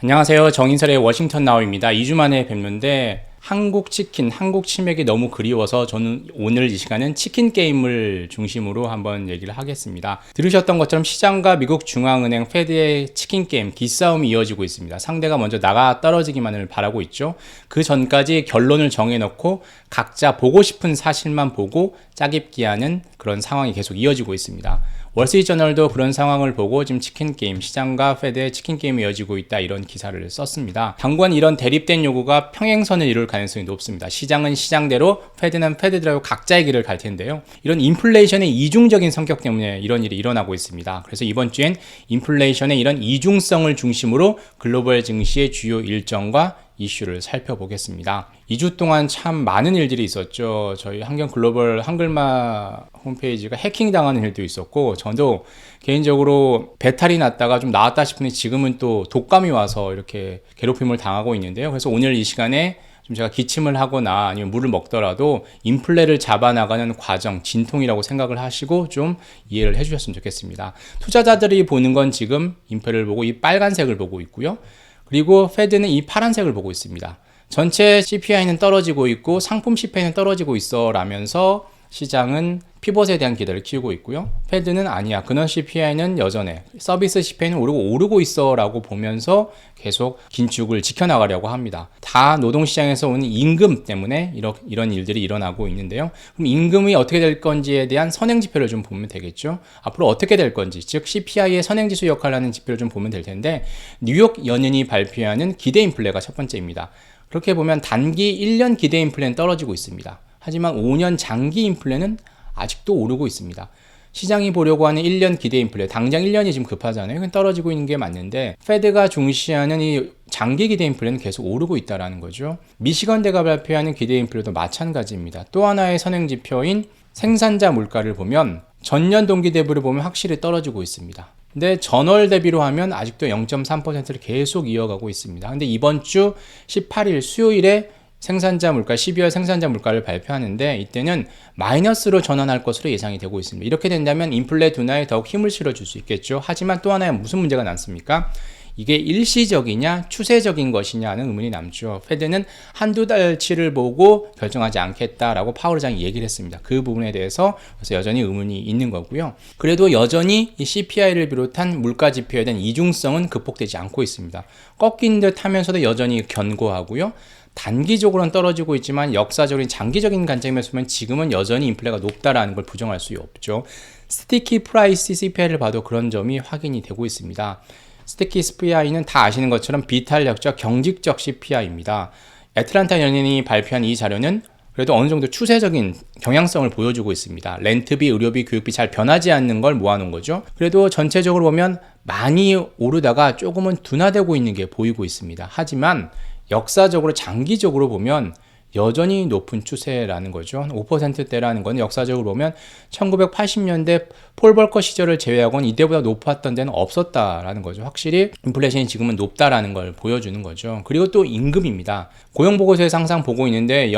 안녕하세요. 정인설의 워싱턴 나우입니다. 2주 만에 뵙는데 한국 치킨, 한국 치맥이 너무 그리워서 저는 오늘 이 시간은 치킨 게임을 중심으로 한번 얘기를 하겠습니다. 들으셨던 것처럼 시장과 미국 중앙은행 페드의 치킨 게임 기싸움이 이어지고 있습니다. 상대가 먼저 나가 떨어지기만을 바라고 있죠. 그 전까지 결론을 정해놓고 각자 보고 싶은 사실만 보고 짜깁기하는 그런 상황이 계속 이어지고 있습니다. 월스트리트저널도 그런 상황을 보고 지금 치킨 게임, 시장과 페드의 치킨 게임이 이어지고 있다 이런 기사를 썼습니다. 당관 이런 대립된 요구가 평행선을 이룰 가능성이 높습니다. 시장은 시장대로, 페드는 페드대로 각자의 길을 갈 텐데요. 이런 인플레이션의 이중적인 성격 때문에 이런 일이 일어나고 있습니다. 그래서 이번 주엔 인플레이션의 이런 이중성을 중심으로 글로벌 증시의 주요 일정과 이슈를 살펴보겠습니다. 2주 동안 참 많은 일들이 있었죠. 저희 한경 글로벌 한글마 홈페이지가 해킹당하는 일도 있었고, 저도 개인적으로 배탈이 났다가 좀 나았다 싶은데 지금은 또 독감이 와서 이렇게 괴롭힘을 당하고 있는데요. 그래서 오늘 이 시간에 좀 제가 기침을 하거나 아니면 물을 먹더라도 인플레를 잡아나가는 과정, 진통이라고 생각을 하시고 좀 이해를 해주셨으면 좋겠습니다. 투자자들이 보는 건 지금 인플레를 보고 이 빨간색을 보고 있고요. 그리고 페드는 이 파란색을 보고 있습니다. 전체 CPI는 떨어지고 있고 상품 CPI는 떨어지고 있어 라면서 시장은 피벗에 대한 기대를 키우고 있고요. 페드는 아니야. 근원 CPI는 여전해. 서비스 CPI는 오르고 있어 라고 보면서 계속 긴축을 지켜나가려고 합니다. 다 노동시장에서 오는 임금 때문에 이런 일들이 일어나고 있는데요. 그럼 임금이 어떻게 될 건지에 대한 선행지표를 좀 보면 되겠죠. 앞으로 어떻게 될 건지, 즉 CPI의 선행지수 역할을 하는 지표를 좀 보면 될 텐데, 뉴욕 연은이 발표하는 기대 인플레가 첫 번째입니다. 그렇게 보면 단기 1년 기대 인플레는 떨어지고 있습니다. 하지만 5년 장기 인플레는 아직도 오르고 있습니다. 시장이 보려고 하는 1년 기대 인플레, 당장 1년이 지금 급하잖아요. 그건 떨어지고 있는 게 맞는데 페드가 중시하는 이 장기 기대 인플레는 계속 오르고 있다는 거죠. 미시건대가 발표하는 기대 인플레도 마찬가지입니다. 또 하나의 선행지표인 생산자 물가를 보면 전년 동기 대비를 보면 확실히 떨어지고 있습니다. 근데 전월 대비로 하면 아직도 0.3%를 계속 이어가고 있습니다. 근데 이번 주 18일 수요일에 생산자 물가, 12월 생산자 물가를 발표하는데 이때는 마이너스로 전환할 것으로 예상이 되고 있습니다. 이렇게 된다면 인플레 둔화에 더욱 힘을 실어줄 수 있겠죠. 하지만 또 하나의 무슨 문제가 남습니까? 이게 일시적이냐 추세적인 것이냐는 의문이 남죠. 페드는 한두 달치를 보고 결정하지 않겠다라고 파월 의장이 얘기를 했습니다. 그 부분에 대해서 그래서 여전히 의문이 있는 거고요. 그래도 여전히 이 CPI를 비롯한 물가 지표에 대한 이중성은 극복되지 않고 있습니다. 꺾인 듯 하면서도 여전히 견고하고요. 단기적으로는 떨어지고 있지만 역사적인 장기적인 관점에서 보면 지금은 여전히 인플레가 높다라는 걸 부정할 수 없죠. 스티키 프라이스 CPI를 봐도 그런 점이 확인이 되고 있습니다. 스티키 CPI는 다 아시는 것처럼 비탄력적 경직적 CPI입니다. 애틀란타 연인이 발표한 이 자료는 그래도 어느 정도 추세적인 경향성을 보여주고 있습니다. 렌트비, 의료비, 교육비 잘 변하지 않는 걸 모아놓은 거죠. 그래도 전체적으로 보면 많이 오르다가 조금은 둔화되고 있는 게 보이고 있습니다. 하지만 역사적으로 장기적으로 보면 여전히 높은 추세라는 거죠. 5%대라는 건 역사적으로 보면 1980년대 폴 벌커 시절을 제외하고는 이때보다 높았던 데는 없었다라는 거죠. 확실히 인플레이션이 지금은 높다라는 걸 보여주는 거죠. 그리고 또 임금입니다. 고용보고서에서 항상 보고 있는데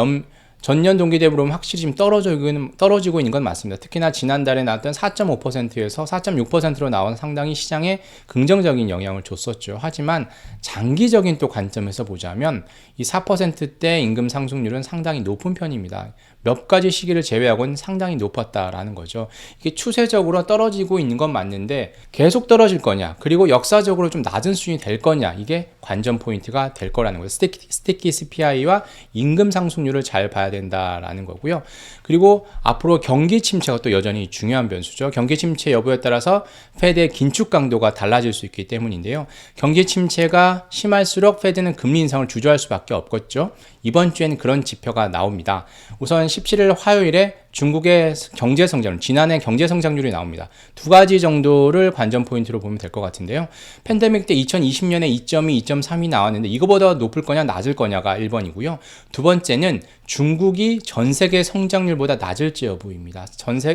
전년 동기 대비로 보면 확실히 지금 떨어지고 있는 건 맞습니다. 특히나 지난달에 나왔던 4.5%에서 4.6%로 나온 상당히 시장에 긍정적인 영향을 줬었죠. 하지만 장기적인 또 관점에서 보자면 이 4%대 임금 상승률은 상당히 높은 편입니다. 몇 가지 시기를 제외하고는 상당히 높았다라는 거죠. 이게 추세적으로 떨어지고 있는 건 맞는데 계속 떨어질 거냐, 그리고 역사적으로 좀 낮은 수준이 될 거냐, 이게 관전 포인트가 될 거라는 거예요. 스티키 CPI와 임금 상승률을 잘 봐야 된다라는 거고요. 그리고 앞으로 경기 침체가 또 여전히 중요한 변수죠. 경기 침체 여부에 따라서 페드의 긴축 강도가 달라질 수 있기 때문인데요. 경기 침체가 심할수록 페드는 금리 인상을 주저할 수밖에 없겠죠. 이번 주에는 그런 지표가 나옵니다. 우선 17일 화요일에 중국의 경제 성장률, 지난해 경제 성장률이 나옵니다. 두 가지 정도를 관전 포인트로 보면 될 것 같은데요. 팬데믹 때 2020년에 2.2, 2.3이 나왔는데 이거보다 높을 거냐 낮을 거냐가 1번이고요. 두 번째는 중국이 전 세계 성장률보다 낮을지 여부입니다.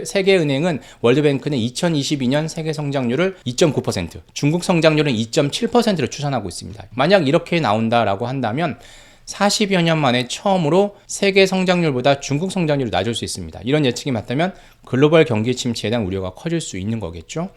세계은행은 월드뱅크는 2022년 세계 성장률을 2.9%, 중국 성장률은 2.7%로 추산하고 있습니다. 만약 이렇게 나온다라고 한다면 40여 년 만에 처음으로 세계 성장률보다 중국 성장률이 낮을 수 있습니다. 이런 예측이 맞다면 글로벌 경기 침체에 대한 우려가 커질 수 있는 거겠죠.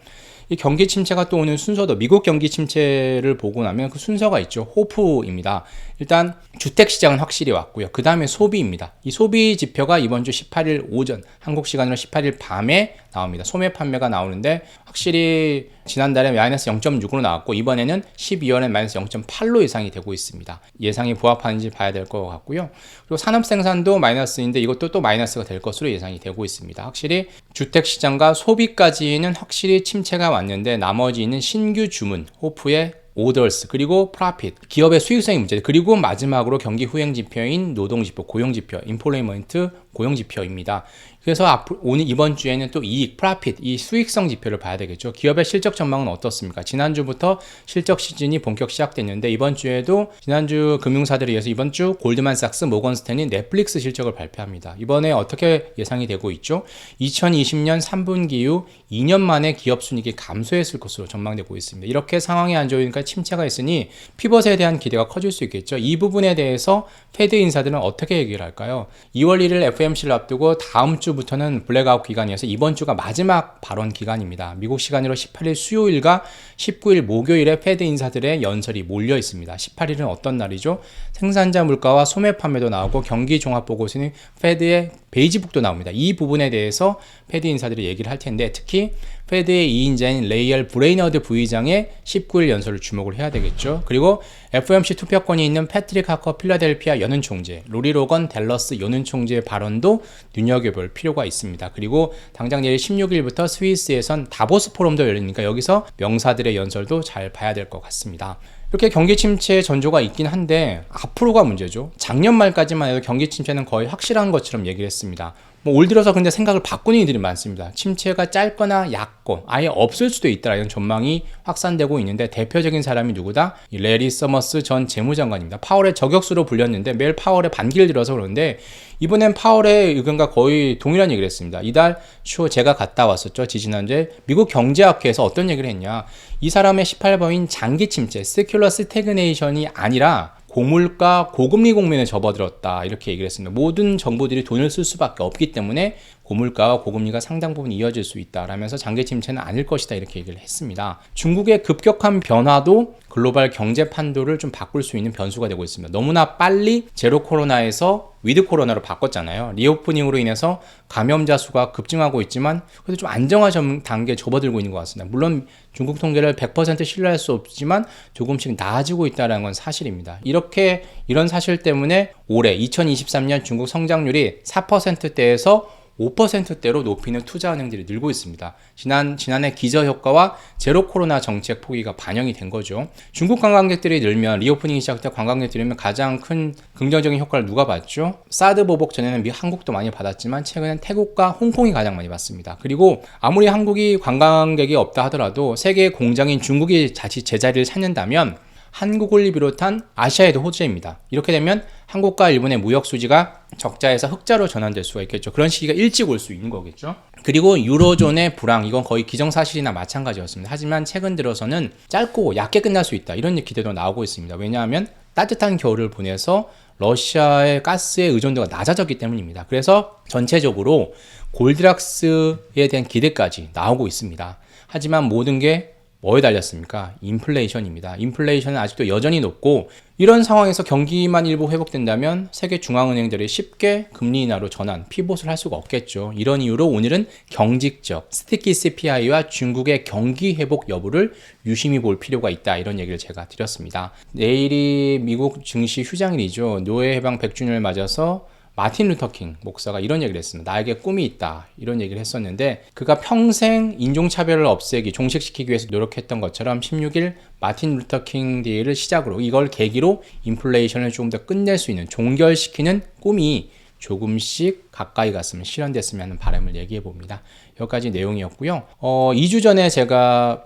이 경기 침체가 또 오는 순서도 미국 경기 침체를 보고 나면 그 순서가 있죠. 호프입니다. 일단 주택 시장은 확실히 왔고요. 그 다음에 소비입니다. 이 소비 지표가 이번 주 18일 오전, 한국 시간으로 18일 밤에 나옵니다. 소매 판매가 나오는데 확실히 지난달에 마이너스 0.6으로 나왔고 이번에는 12월에 마이너스 0.8로 예상이 되고 있습니다. 예상이 부합하는지 봐야 될 것 같고요. 그리고 산업 생산도 마이너스인데 이것도 또 마이너스가 될 것으로 예상이 되고 있습니다. 확실히 주택 시장과 소비까지는 확실히 침체가 왔는데 나머지는 신규 주문, 호프의 오더스 그리고 프로핏, 기업의 수익성의 문제, 그리고 마지막으로 경기 후행 지표인 노동 지표, 고용 지표, 인플레이먼트 고용 지표입니다. 그래서 오늘 이번 주에는 또 이익, 프로핏, 이 수익성 지표를 봐야 되겠죠. 기업의 실적 전망은 어떻습니까? 지난주부터 실적 시즌이 본격 시작됐는데 이번 주에도 지난주 금융사들에 의해서 이번 주 골드만삭스, 모건스탠리, 넷플릭스 실적을 발표합니다. 이번에 어떻게 예상이 되고 있죠? 2020년 3분기 이후 2년 만에 기업 순이익이 감소했을 것으로 전망되고 있습니다. 이렇게 상황이 안 좋으니까 침체가 있으니 피벗에 대한 기대가 커질 수 있겠죠. 이 부분에 대해서 페드 인사들은 어떻게 얘기를 할까요? 2월 1일 FOMC를 앞두고 다음 주부터는 블랙아웃 기간이어서 이번 주가 마지막 발언 기간입니다. 미국 시간으로 18일 수요일과 19일 목요일에 페드 인사들의 연설이 몰려 있습니다. 18일은 어떤 날이죠? 생산자 물가와 소매 판매도 나오고 경기 종합 보고서는 페드의 베이지북도 나옵니다. 이 부분에 대해서 페드 인사들이 얘기를 할 텐데 특히 페드의 2인자인 레이얼 브레이너드 부의장의 19일 연설을 주목을 해야 되겠죠. 그리고 FOMC 투표권이 있는 패트릭 하커 필라델피아 연은 총재, 로리 로건 댈러스 연은 총재의 발언도 눈여겨볼 필요가 있습니다. 그리고 당장 내일 16일부터 스위스에선 다보스 포럼도 열리니까 여기서 명사들의 연설도 잘 봐야 될 것 같습니다. 이렇게 경기 침체의 전조가 있긴 한데 앞으로가 문제죠. 작년 말까지만 해도 경기 침체는 거의 확실한 것처럼 얘기를 했습니다. 올 들어서 근데 생각을 바꾸는 이들이 많습니다. 침체가 짧거나 얕고 아예 없을 수도 있다라는 전망이 확산되고 있는데 대표적인 사람이 누구다? 이 레리 서머스 전 재무장관입니다. 파월의 저격수로 불렸는데 매일 파월의 반기를 들어서 그러는데 이번엔 파월의 의견과 거의 동일한 얘기를 했습니다. 이달 초 제가 갔다 왔었죠. 지지난주에 미국 경제학회에서 어떤 얘기를 했냐. 이 사람의 18번인 장기 침체, 세큘러 스태그네이션이 아니라 고물가, 고금리 국면에 접어들었다 이렇게 얘기를 했습니다. 모든 정부들이 돈을 쓸 수밖에 없기 때문에 고물가와 고금리가 상당 부분 이어질 수 있다라면서 장기 침체는 아닐 것이다 이렇게 얘기를 했습니다. 중국의 급격한 변화도 글로벌 경제 판도를 좀 바꿀 수 있는 변수가 되고 있습니다. 너무나 빨리 제로 코로나에서 위드 코로나로 바꿨잖아요. 리오프닝으로 인해서 감염자 수가 급증하고 있지만 그래도 좀 안정화 단계에 접어들고 있는 것 같습니다. 물론 중국 통계를 100% 신뢰할 수 없지만 조금씩 나아지고 있다는 건 사실입니다. 이런 사실 때문에 올해 2023년 중국 성장률이 4%대에서 5%대로 높이는 투자은행들이 늘고 있습니다. 지난해 기저효과와 제로 코로나 정책 포기가 반영이 된 거죠. 중국 관광객들이 늘면 리오프닝이 시작될 관광객들이 늘면 가장 큰 긍정적인 효과를 누가 받죠? 사드 보복 전에는 한국도 많이 받았지만 최근엔 태국과 홍콩이 가장 많이 받습니다. 그리고 아무리 한국이 관광객이 없다 하더라도 세계의 공장인 중국이 자칫 제자리를 찾는다면 한국을 비롯한 아시아에도 호재입니다. 이렇게 되면 한국과 일본의 무역 수지가 적자에서 흑자로 전환될 수가 있겠죠. 그런 시기가 일찍 올 수 있는 거겠죠. 그리고 유로존의 불황, 이건 거의 기정사실이나 마찬가지였습니다. 하지만 최근 들어서는 짧고 얕게 끝날 수 있다. 이런 기대도 나오고 있습니다. 왜냐하면 따뜻한 겨울을 보내서 러시아의 가스의 의존도가 낮아졌기 때문입니다. 그래서 전체적으로 골드락스에 대한 기대까지 나오고 있습니다. 하지만 모든 게 뭐에 달렸습니까? 인플레이션입니다. 인플레이션은 아직도 여전히 높고 이런 상황에서 경기만 일부 회복된다면 세계 중앙은행들이 쉽게 금리 인하로 전환, 피봇을 할 수가 없겠죠. 이런 이유로 오늘은 경직적 스티키 CPI와 중국의 경기 회복 여부를 유심히 볼 필요가 있다. 이런 얘기를 제가 드렸습니다. 내일이 미국 증시 휴장일이죠. 노예 해방 100주년을 맞아서 마틴 루터킹 목사가 이런 얘기를 했습니다. 나에게 꿈이 있다. 이런 얘기를 했었는데 그가 평생 인종차별을 없애기, 종식시키기 위해서 노력했던 것처럼 16일 마틴 루터킹 데이를 시작으로 이걸 계기로 인플레이션을 조금 더 끝낼 수 있는 종결시키는 꿈이 조금씩 가까이 갔으면 실현됐으면 하는 바람을 얘기해 봅니다. 여기까지 내용이었고요. 2주 전에 제가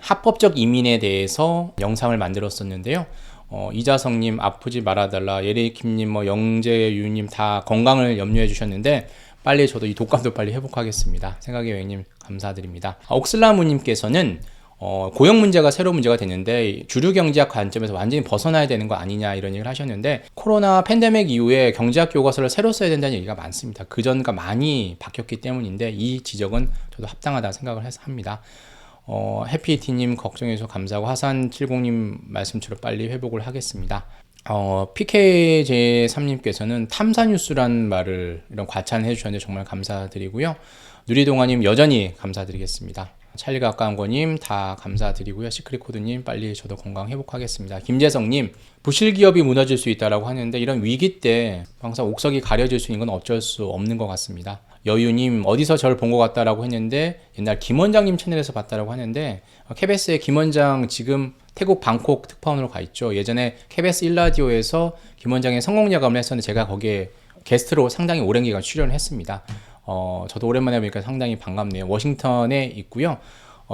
합법적 이민에 대해서 영상을 만들었었는데요. 이자성님 아프지 말아달라, 예리킴님, 영재유님 다 건강을 염려해 주셨는데 빨리 저도 이 독감도 빨리 회복하겠습니다. 생각의 여행님 감사드립니다. 옥슬라무님께서는 고용 문제가 새로운 문제가 됐는데 주류 경제학 관점에서 완전히 벗어나야 되는 거 아니냐 이런 얘기를 하셨는데 코로나 팬데믹 이후에 경제학 교과서를 새로 써야 된다는 얘기가 많습니다. 그전과 많이 바뀌었기 때문인데 이 지적은 저도 합당하다 생각을 해서 합니다. 해피티님 걱정해서 감사하고 하산70님 말씀처럼 빨리 회복을 하겠습니다. PKJ3님께서는 탐사뉴스란 말을 이런 과찬해 주셨는데 정말 감사드리고요. 누리동아님 여전히 감사드리겠습니다. 찰리 가까운거님 다 감사드리고요. 시크릿코드님 빨리 저도 건강 회복하겠습니다. 김재성님 부실기업이 무너질 수 있다라고 하는데 이런 위기 때 항상 옥석이 가려질 수 있는 건 어쩔 수 없는 것 같습니다. 여유님 어디서 저를 본 것 같다라고 했는데 옛날 김원장님 채널에서 봤다라고 하는데 KBS의 김원장 지금 태국 방콕 특파원으로 가 있죠. 예전에 KBS 1라디오에서 김원장의 성공야감을 했었는데 제가 거기에 게스트로 상당히 오랜 기간 출연을 했습니다. 저도 오랜만에 보니까 상당히 반갑네요. 워싱턴에 있고요.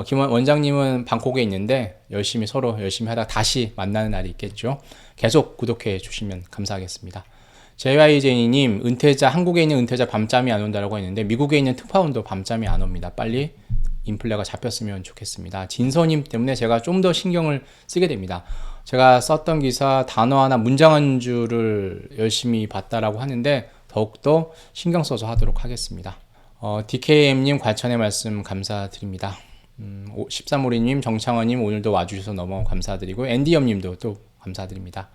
김 원장님은 방콕에 있는데 서로 열심히 하다 다시 만나는 날이 있겠죠. 계속 구독해 주시면 감사하겠습니다. JYJ님 한국에 있는 은퇴자 밤잠이 안 온다라고 했는데 미국에 있는 특파원도 밤잠이 안 옵니다. 빨리 인플레가 잡혔으면 좋겠습니다. 진서님 때문에 제가 좀 더 신경을 쓰게 됩니다. 제가 썼던 기사 단어 하나 문장 한 줄을 열심히 봤다라고 하는데 더욱더 신경 써서 하도록 하겠습니다. DKM님 과천의 말씀 감사드립니다. 13오리님 정창원님 오늘도 와주셔서 너무 감사드리고 앤디엄님도 또 감사드립니다.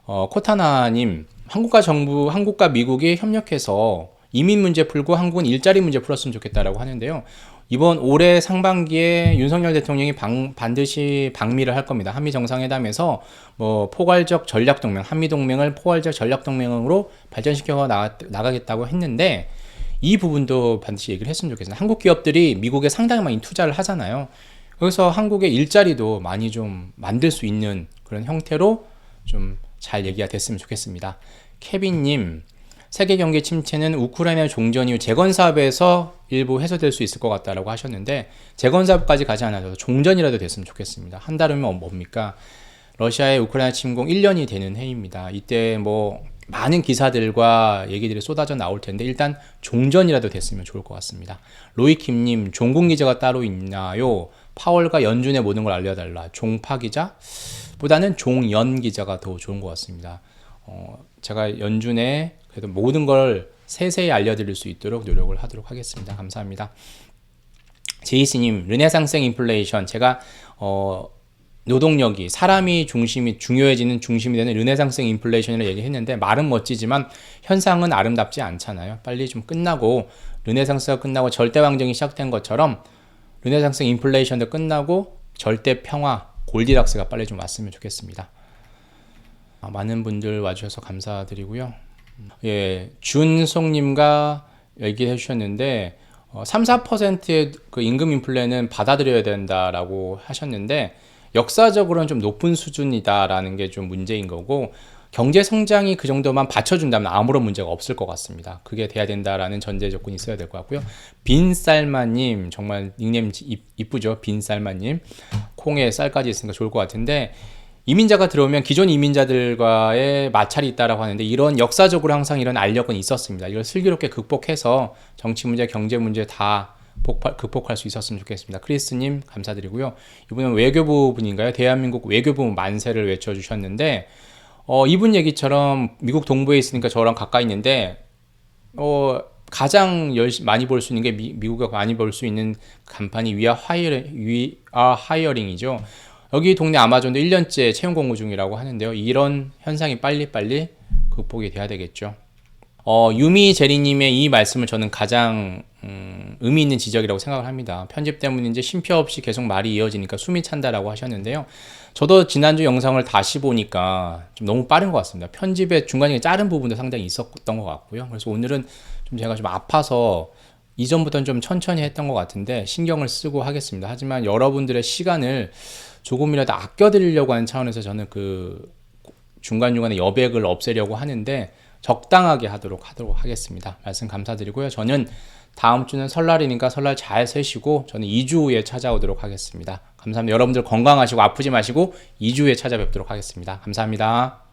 코타나님 한국과 미국이 협력해서 이민 문제 풀고 한국은 일자리 문제 풀었으면 좋겠다라고 하는데요. 이번 올해 상반기에 윤석열 대통령이 반드시 방미를 할 겁니다. 한미 정상회담에서 포괄적 전략동맹, 한미 동맹을 포괄적 전략동맹으로 발전시켜 나가겠다고 했는데 이 부분도 반드시 얘기를 했으면 좋겠습니다. 한국 기업들이 미국에 상당히 많이 투자를 하잖아요. 그래서 한국의 일자리도 많이 좀 만들 수 있는 그런 형태로 좀 잘 얘기가 됐으면 좋겠습니다. 케빈님 세계 경기 침체는 우크라이나 종전 이후 재건 사업에서 일부 해소될 수 있을 것 같다라고 하셨는데 재건 사업까지 가지 않아도 종전이라도 됐으면 좋겠습니다. 한 달 후면 뭡니까? 러시아의 우크라이나 침공 1년이 되는 해입니다. 이때 많은 기사들과 얘기들이 쏟아져 나올 텐데 일단 종전이라도 됐으면 좋을 것 같습니다. 로이킴님 종군 기자가 따로 있나요? 파월과 연준의 모든 걸 알려달라. 종파 기자? 보다는 종연 기자가 더 좋은 것 같습니다. 제가 연준에 그래도 모든 걸 세세히 알려드릴 수 있도록 노력을 하도록 하겠습니다. 감사합니다. 제이스님 르네상스 인플레이션 제가 노동력이 사람이 중요해지는 되는 르네상스 인플레이션이라고 얘기했는데 말은 멋지지만 현상은 아름답지 않잖아요. 빨리 좀 끝나고 르네상스가 끝나고 절대왕정이 시작된 것처럼 르네상스 인플레이션도 끝나고 절대 평화 골디락스가 빨리 좀 왔으면 좋겠습니다. 많은 분들 와주셔서 감사드리고요. 준송님과 얘기해 주셨는데 3-4%의 그 임금 인플레는 받아들여야 된다라고 하셨는데 역사적으로는 좀 높은 수준이다라는 게 좀 문제인 거고 경제 성장이 그 정도만 받쳐준다면 아무런 문제가 없을 것 같습니다. 그게 돼야 된다라는 전제 조건이 있어야 될 것 같고요. 빈쌀마님 정말 닉네임 이쁘죠? 빈쌀마님 콩에 쌀까지 있으니까 좋을 것 같은데 이민자가 들어오면 기존 이민자들과의 마찰이 있다라고 하는데 이런 역사적으로 항상 이런 알력은 있었습니다. 이걸 슬기롭게 극복해서 정치 문제, 경제 문제 다 극복할 수 있었으면 좋겠습니다. 크리스님 감사드리고요. 이분은 외교부 분인가요? 대한민국 외교부 만세를 외쳐주셨는데 이분 얘기처럼 미국 동부에 있으니까 저랑 가까이 있는데 가장 많이 볼 수 있는 게 미국이 많이 볼 수 있는 간판이 We are hiring이죠. 여기 동네 아마존도 1년째 채용 공고 중이라고 하는데요. 이런 현상이 빨리빨리 극복이 돼야 되겠죠. 유미 제리님의 이 말씀을 저는 가장 의미 있는 지적이라고 생각을 합니다. 편집 때문인지 쉼표 없이 계속 말이 이어지니까 숨이 찬다라고 하셨는데요. 저도 지난주 영상을 다시 보니까 좀 너무 빠른 것 같습니다. 편집의 중간에 자른 부분도 상당히 있었던 것 같고요. 그래서 오늘은 좀 제가 좀 아파서 이전부터는 좀 천천히 했던 것 같은데 신경을 쓰고 하겠습니다. 하지만 여러분들의 시간을 조금이라도 아껴드리려고 하는 차원에서 저는 그 중간중간에 여백을 없애려고 하는데 적당하게 하도록 하겠습니다. 말씀 감사드리고요. 저는 다음 주는 설날이니까 설날 잘 세시고 저는 2주 후에 찾아오도록 하겠습니다. 감사합니다. 여러분들 건강하시고 아프지 마시고 2주 후에 찾아뵙도록 하겠습니다. 감사합니다.